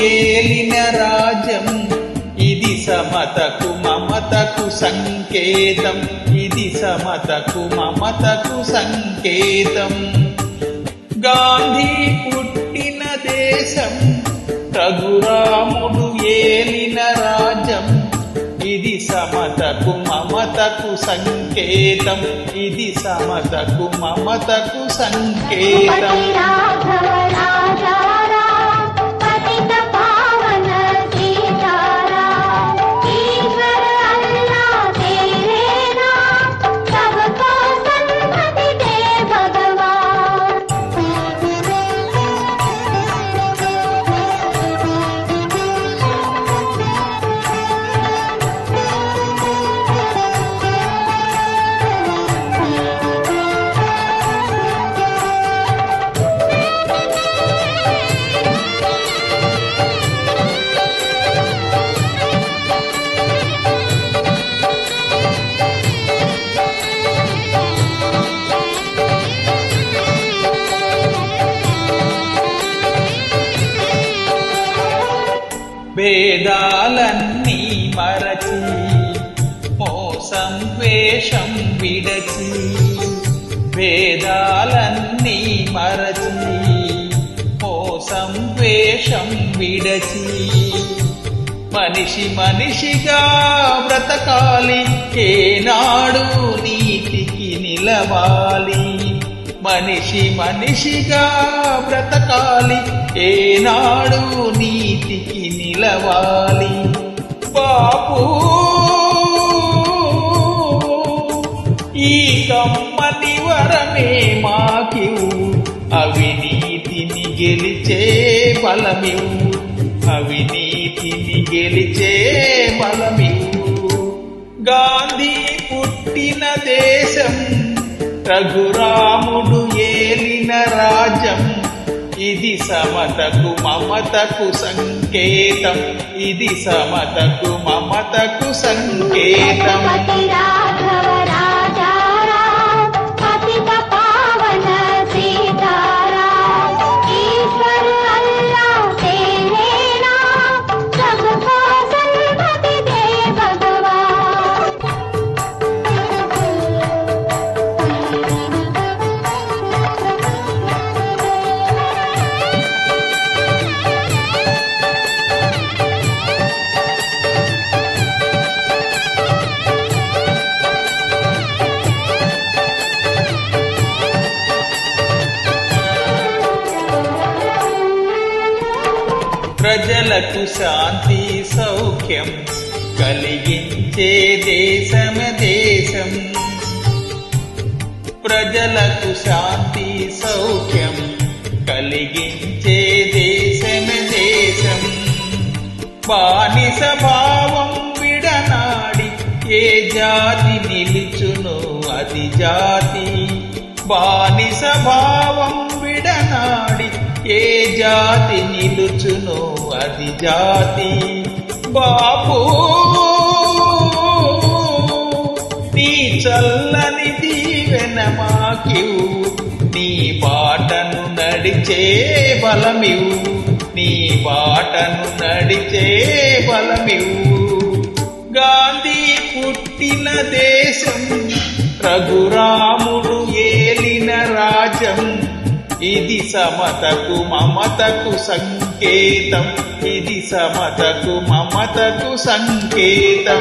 ఏలిన రాజ్యం ఇది సమతకు మమతకు సంకేతం, ఇది సమతకు మమతకు సంకేతం. గాంధీ పుట్టిన దేశం, రఘురాముడు ఏలిన రాజ్యం ఇది సమతకు మమతకు సంకేతం, ఇది సమతకు మమతకు సంకేతం. భేదాలన్నీ మరచి మోసం వేషం విడచి, భేదాలన్నీ మరచి మోసం వేషం విడచి, మనిషి మనిషిగా బ్రతకాలి, ఏనాడు నీతికి నిలవాలి. మనిషి మనిషిగా బ్రతకాలి, ఏనాడు నీతికి నిలవాలి. బాపు ఈ కమ్మని వరమే మాకివు, అవినీతిని గెలిచే బలమివు, అవినీతిని గెలిచే బలమివు. గాంధీ పుట్టిన దేశం, రఘురాముడు ఏలిన రాజ్యం ఇది సమతకు మమతకు సంకేతం, ఇది సమతకు మమతకు సంకేతం. ప్రజలకు శాంతి సౌఖ్యం కలిగించే దేశమే దేశం, ప్రజలకు శాంతి సౌఖ్యం కలిగించే దేశమే దేశం. బానిస భావం విడనాడి ఏ జాతి నిలుచును అది జాతి, బానిస భావం విడనాడి ఏ జాతి నిలుచును అది జాతి. బాపు నీ చల్లని దీవెన మాకివు, నీ బాటను నడిచే బలమివు, నీ బాటను నడిచే బలమివు. గాంధీ పుట్టిన దేశం, రఘురాముడు ఏలిన రాజ్యం ఇది సమతకు మమతకు సంకేతం, ఇది సమతకు మమతకు సంకేతం.